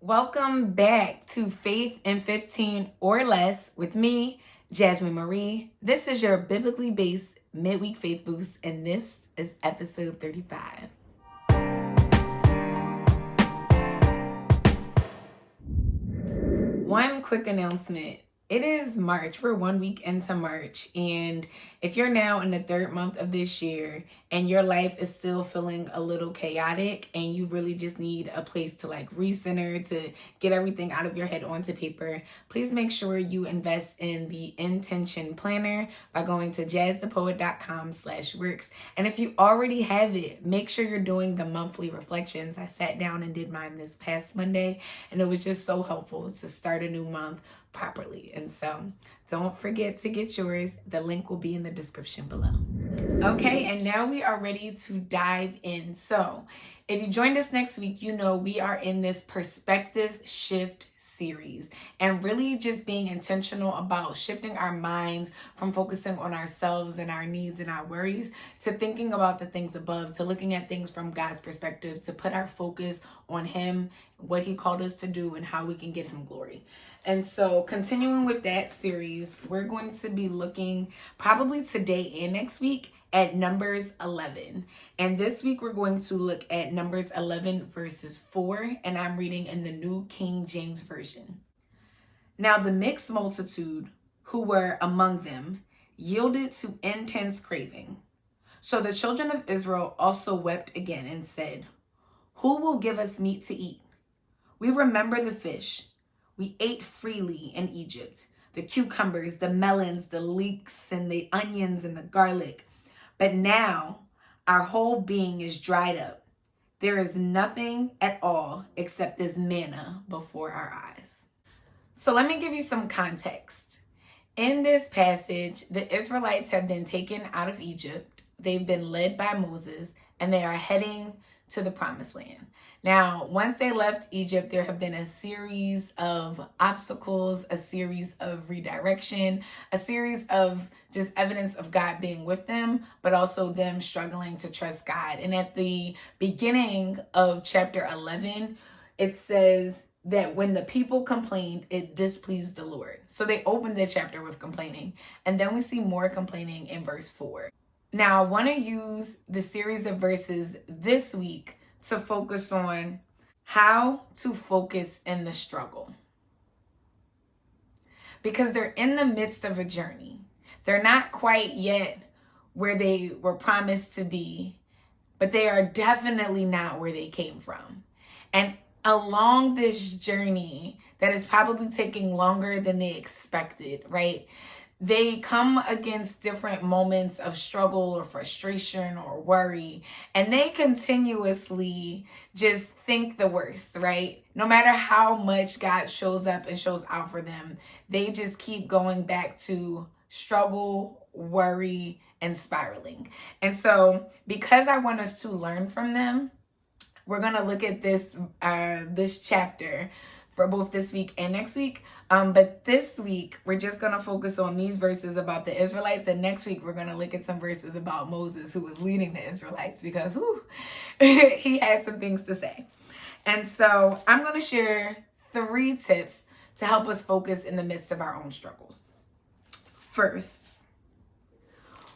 Welcome back to Faith in 15 or Less with me, Jasmine Marie. This is your biblically based midweek faith boost, and this is episode 35. One quick announcement. It is March. We're 1 week into March. And if you're now in the third month of this year and your life is still feeling a little chaotic and you really just need a place to recenter, to get everything out of your head onto paper, please make sure you invest in the Intention Planner by going to jazzthepoet.com/works. And if you already have it, make sure you're doing the monthly reflections. I sat down and did mine this past Monday, and it was just so helpful to start a new month properly. And so don't forget to get yours. The link will be in the description below. Okay, and now we are ready to dive in. So if you joined us next week, you know we are in this perspective shift series and really just being intentional about shifting our minds from focusing on ourselves and our needs and our worries to thinking about the things above, to looking at things from God's perspective, to put our focus on Him, what He called us to do, and how we can get Him glory. And so continuing with that series, we're going to be looking probably today and next week at Numbers 11. And this week we're going to look at Numbers 11 verses 4, and I'm reading in the New King James Version. Now the mixed multitude who were among them yielded to intense craving. So the children of Israel also wept again and said, "Who will give us meat to eat? We remember the fish we ate freely in Egypt, the cucumbers, the melons, the leeks, and the onions and the garlic. But now our whole being is dried up. There is nothing at all except this manna before our eyes." So let me give you some context. In this passage, the Israelites have been taken out of Egypt. They've been led by Moses, and they are heading to the Promised Land. Now, once they left Egypt, there have been a series of obstacles, a series of redirection, a series of just evidence of God being with them, but also them struggling to trust God. And at the beginning of chapter 11, it says that when the people complained, it displeased the Lord. So they opened the chapter with complaining. And then we see more complaining in verse 4. Now, I want to use the series of verses this week to focus on how to focus in the struggle. Because they're in the midst of a journey. They're not quite yet where they were promised to be, but they are definitely not where they came from. And along this journey that is probably taking longer than they expected, right? They come against different moments of struggle or frustration or worry, and they continuously just think the worst, right? No matter how much God shows up and shows out for them, they just keep going back to struggle, worry, and spiraling. And so because I want us to learn from them, we're going to look at this chapter for both this week and next week. But this week, we're just going to focus on these verses about the Israelites. And next week, we're going to look at some verses about Moses, who was leading the Israelites, because he had some things to say. And so I'm going to share 3 tips to help us focus in the midst of our own struggles. First,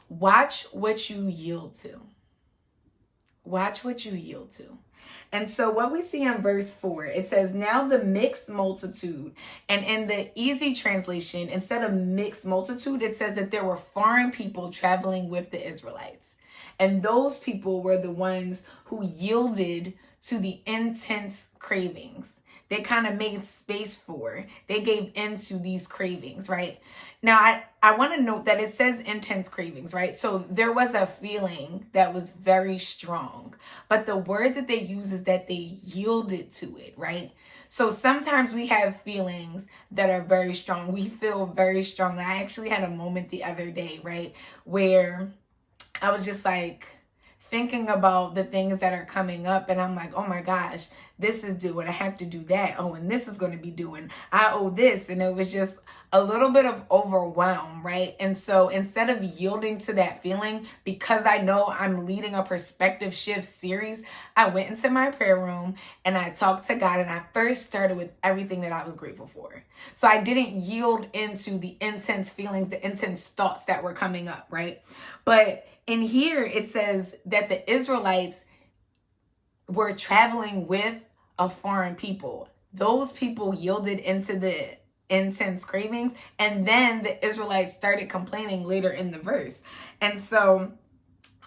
watch what you yield to. Watch what you yield to. And so what we see in verse 4, it says, now the mixed multitude. And in the easy translation, instead of mixed multitude, it says that there were foreign people traveling with the Israelites. And those people were the ones who yielded to the intense cravings. They kind of made space for, they gave into these cravings, right? Now, I want to note that it says intense cravings, right? So there was a feeling that was very strong, but the word that they use is that they yielded to it, right? So sometimes we have feelings that are very strong. We feel very strong. I actually had a moment the other day, right, where I was just thinking about the things that are coming up, and I'm like, oh my gosh, this is due and I have to do that. Oh, and this is going to be due and I owe this. And it was just a little bit of overwhelm, right? And so instead of yielding to that feeling, because I know I'm leading a perspective shift series, I went into my prayer room and I talked to God, and I first started with everything that I was grateful for. So I didn't yield into the intense feelings, the intense thoughts that were coming up, right? But in here, it says that the Israelites were traveling with a foreign people. Those people yielded into the intense cravings, and then the Israelites started complaining later in the verse. And so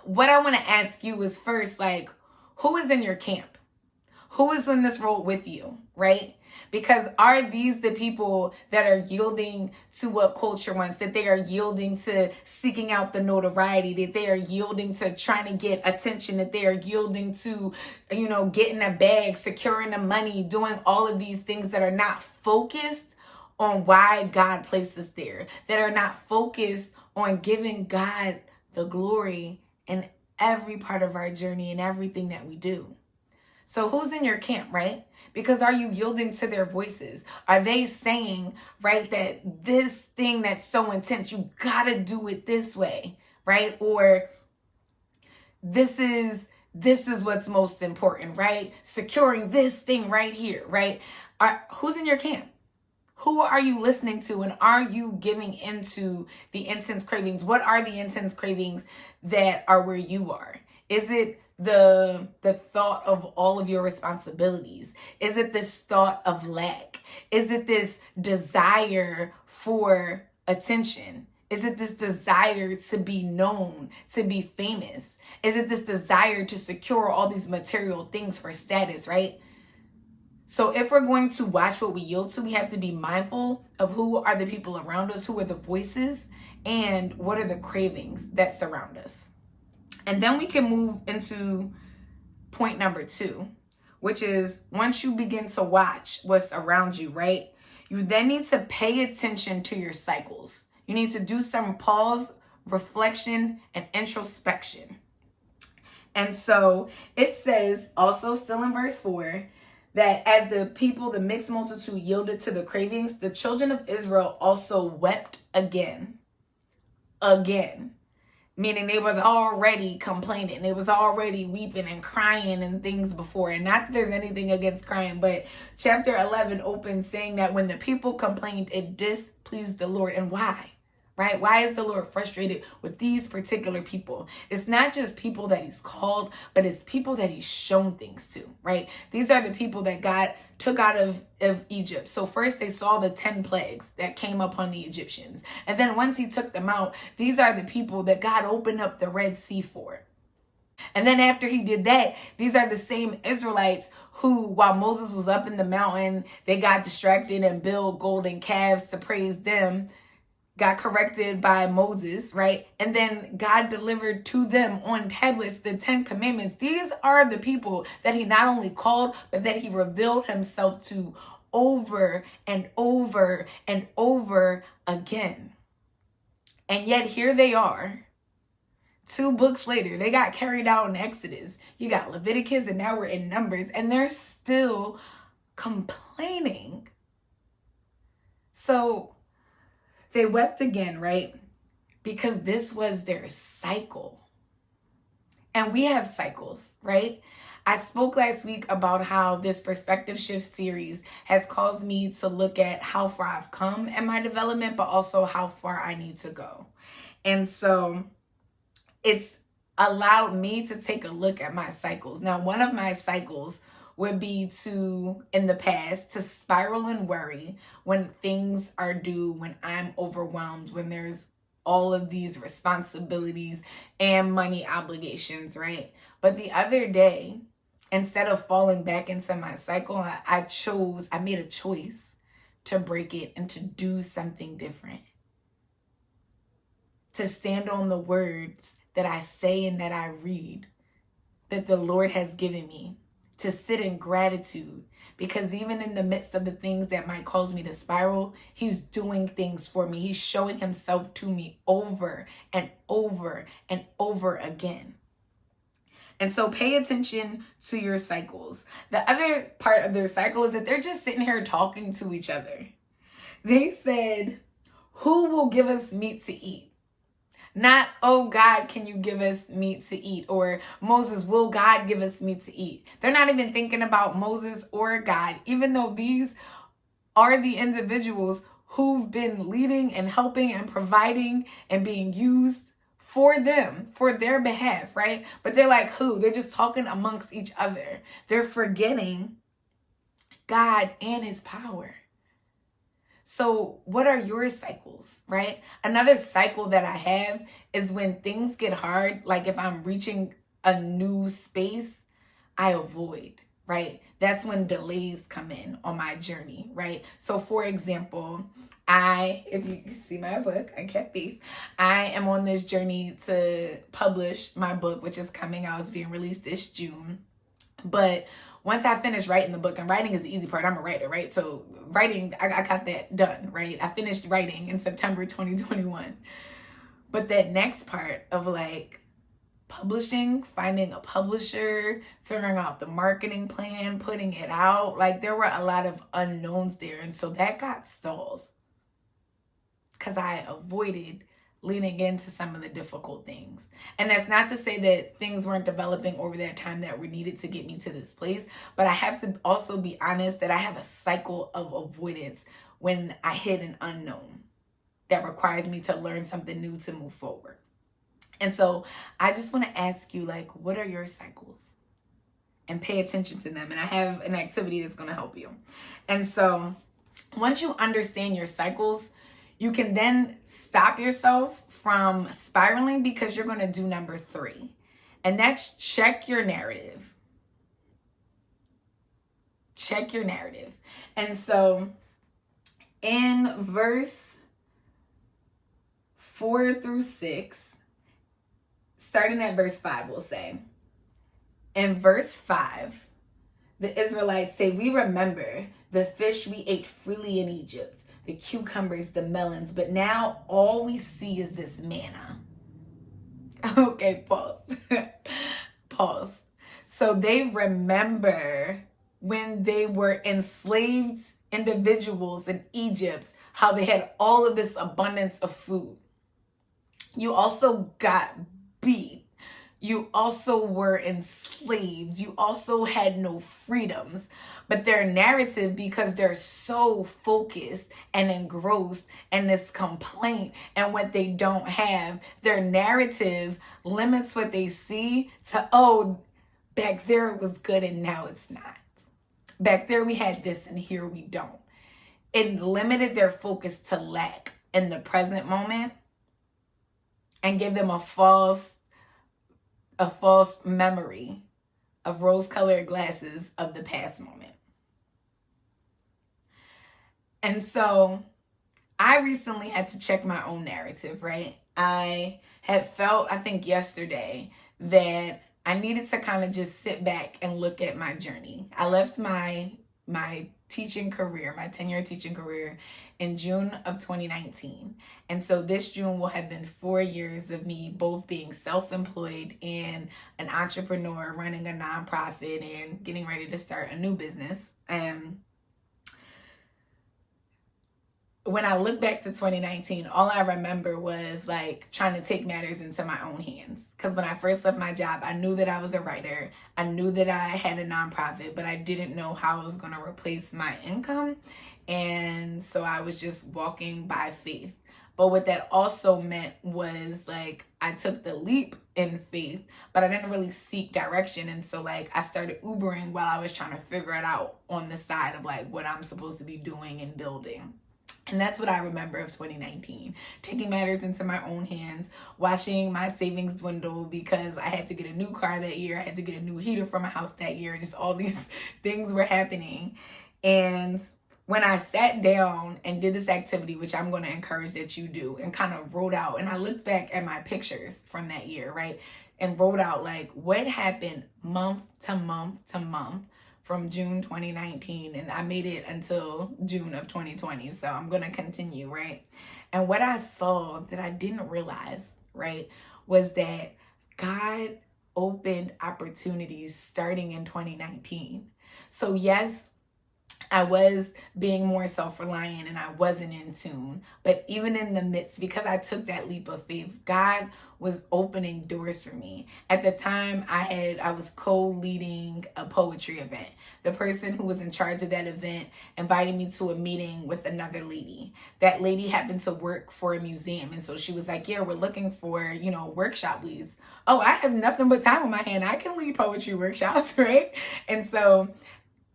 what I want to ask you is first, like, who is in your camp? Who is on this road with you, right? Because are these the people that are yielding to what culture wants, that they are yielding to seeking out the notoriety, that they are yielding to trying to get attention, that they are yielding to, getting a bag, securing the money, doing all of these things that are not focused on why God placed us there, that are not focused on giving God the glory in every part of our journey and everything that we do? So who's in your camp, right? Because are you yielding to their voices? Are they saying, right, that this thing that's so intense, you gotta do it this way, right? Or this is what's most important, right? Securing this thing right here, right? Who's in your camp? Who are you listening to, and are you giving into the intense cravings? What are the intense cravings that are where you are? Is it the thought of all of your responsibilities? Is it this thought of lack? Is it this desire for attention? Is it this desire to be known, to be famous? Is it this desire to secure all these material things for status, right? So if we're going to watch what we yield to, we have to be mindful of who are the people around us, who are the voices, and what are the cravings that surround us. And then we can move into point number 2, which is once you begin to watch what's around you, right? You then need to pay attention to your cycles. You need to do some pause, reflection, and introspection. And so it says, also still in verse 4, that as the people, the mixed multitude, yielded to the cravings, the children of Israel also wept again. Meaning they was already complaining. They was already weeping and crying and things before. And not that there's anything against crying, but chapter 11 opens saying that when the people complained, it displeased the Lord. And why? Right? Why is the Lord frustrated with these particular people? It's not just people that he's called, but it's people that he's shown things to, right? These are the people that God took out of Egypt. So first they saw the 10 plagues that came upon the Egyptians. And then once he took them out, these are the people that God opened up the Red Sea for. And then after he did that, these are the same Israelites who, while Moses was up in the mountain, they got distracted and built golden calves to praise them, got corrected by Moses, right? And then God delivered to them on tablets the 10 commandments. These are the people that he not only called, but that he revealed himself to over and over and over again. And yet here they are, 2 books later. They got carried out in Exodus. You got Leviticus, and now we're in Numbers, and they're still complaining. So they wept again, right? Because this was their cycle. And we have cycles, right? I spoke last week about how this perspective shift series has caused me to look at how far I've come in my development, but also how far I need to go. And so it's allowed me to take a look at my cycles. Now, one of my cycles would be in the past, to spiral and worry when things are due, when I'm overwhelmed, when there's all of these responsibilities and money obligations, right? But the other day, instead of falling back into my cycle, I made a choice to break it and to do something different. To stand on the words that I say and that I read, that the Lord has given me. To sit in gratitude, because even in the midst of the things that might cause me to spiral, he's doing things for me. He's showing himself to me over and over and over again. And so pay attention to your cycles. The other part of their cycle is that they're just sitting here talking to each other. They said, who will give us meat to eat? Not, oh God, can you give us meat to eat? Or Moses, will God give us meat to eat? They're not even thinking about Moses or God, even though these are the individuals who've been leading and helping and providing and being used for them, for their behalf, right? But they're like, who? They're just talking amongst each other. They're forgetting God and his power. So what are your cycles, right? Another cycle that I have is when things get hard, like if I'm reaching a new space, I avoid, right? That's when delays come in on my journey, right? So for example, if you can see my book, Unkept Faith, I am on this journey to publish my book, which is coming out, it's being released this June. But once I finish writing the book, and writing is the easy part, I'm a writer, right? So writing, I got that done, right? I finished writing in September 2021. But that next part of like publishing, finding a publisher, figuring out the marketing plan, putting it out, like there were a lot of unknowns there. And so that got stalled because I avoided leaning into some of the difficult things. And that's not to say that things weren't developing over that time that were needed to get me to this place, but I have to also be honest that I have a cycle of avoidance when I hit an unknown that requires me to learn something new to move forward. And so I just want to ask you, like, what are your cycles? And pay attention to them. And I have an activity that's going to help you. And so once you understand your cycles, you can then stop yourself from spiraling, because you're going to do number 3. And that's check your narrative. Check your narrative. And so in verse 4 through 6, starting at verse 5, we'll say, in verse 5, the Israelites say, we remember the fish we ate freely in Egypt, the cucumbers, the melons, but now all we see is this manna. Okay, pause. Pause. So they remember when they were enslaved individuals in Egypt, how they had all of this abundance of food. You also got beat. You also were enslaved. You also had no freedoms. But their narrative, because they're so focused and engrossed in this complaint and what they don't have, their narrative limits what they see to, oh, back there it was good and now it's not. Back there we had this and here we don't. It limited their focus to lack in the present moment and gave them a false memory of rose-colored glasses of the past moment. And so I recently had to check my own narrative, right? I had felt, I think yesterday, that I needed to kind of just sit back and look at my journey. I left my teaching career, my 10-year teaching career, in June of 2019. And so this June will have been 4 years of me both being self-employed and an entrepreneur, running a nonprofit and getting ready to start a new business. And when I look back to 2019, all I remember was like trying to take matters into my own hands. Because when I first left my job, I knew that I was a writer. I knew that I had a nonprofit, but I didn't know how I was going to replace my income. And so I was just walking by faith. But what that also meant was like I took the leap in faith, but I didn't really seek direction. And so like I started Ubering while I was trying to figure it out on the side of like what I'm supposed to be doing and building. And that's what I remember of 2019, taking matters into my own hands, watching my savings dwindle because I had to get a new car that year. I had to get a new heater for my house that year. Just all these things were happening. And when I sat down and did this activity, which I'm going to encourage that you do, and kind of wrote out, and I looked back at my pictures from that year, right? And wrote out like what happened month to month to month from June 2019, and I made it until June of 2020. So I'm going to continue, right? And what I saw that I didn't realize, right, was that God opened opportunities starting in 2019. So yes, I was being more self-reliant and I wasn't in tune. But even in the midst, because I took that leap of faith, God was opening doors for me. At the time, I was co-leading a poetry event. The person who was in charge of that event invited me to a meeting with another lady. That lady happened to work for a museum. And so she was like, yeah, we're looking for, workshop leads. Oh, I have nothing but time on my hand. I can lead poetry workshops, right? And so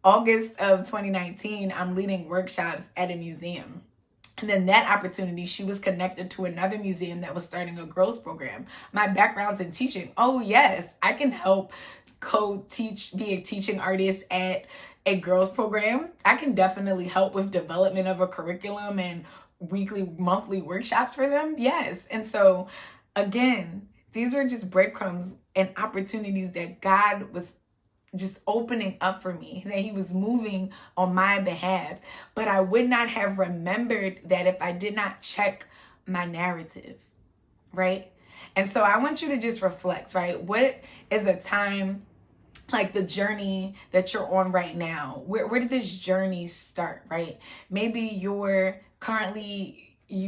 August of 2019, I'm leading workshops at a museum. And then that opportunity, she was connected to another museum that was starting a girls program. My background's in teaching. Oh yes, I can help co-teach, be a teaching artist at a girls program. I can definitely help with development of a curriculum and weekly, monthly workshops for them. Yes. And so again, these were just breadcrumbs and opportunities that God was just opening up for me, that he was moving on my behalf. But I would not have remembered that if I did not check my narrative, right? And so I want you to just reflect, right? What is a time, like the journey that you're on right now? Where did this journey start, right? Maybe you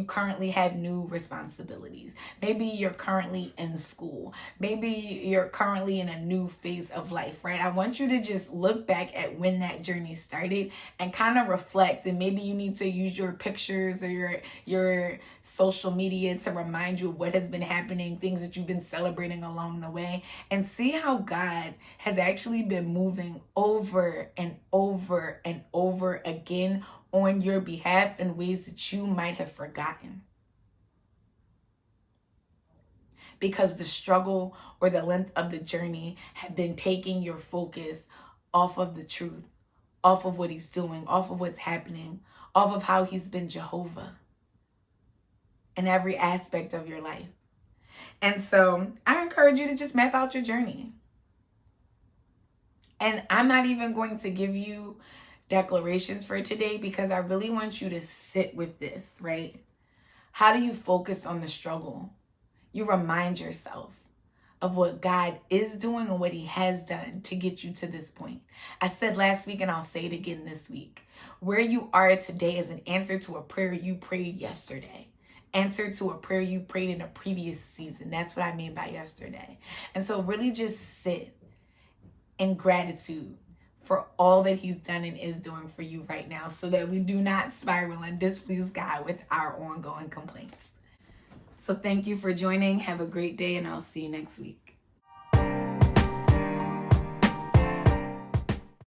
currently have new responsibilities. Maybe you're currently in school. Maybe you're currently in a new phase of life, right? I want you to just look back at when that journey started and kind of reflect. And maybe you need to use your pictures or your social media to remind you of what has been happening, things that you've been celebrating along the way, and see how God has actually been moving over and over and over again on your behalf in ways that you might have forgotten. Because the struggle or the length of the journey have been taking your focus off of the truth, off of what he's doing, off of what's happening, off of how he's been Jehovah in every aspect of your life. And so I encourage you to just map out your journey. And I'm not even going to give you declarations for today because I really want you to sit with this, right? How do you focus on the struggle? You remind yourself of what God is doing and what he has done to get you to this point. I said last week and I'll say it again this week. Where you are today is an answer to a prayer you prayed yesterday. Answer to a prayer you prayed in a previous season. That's what I mean by yesterday. And so really just sit in gratitude for all that he's done and is doing for you right now so that we do not spiral and displease God with our ongoing complaints. So thank you for joining. Have a great day and I'll see you next week.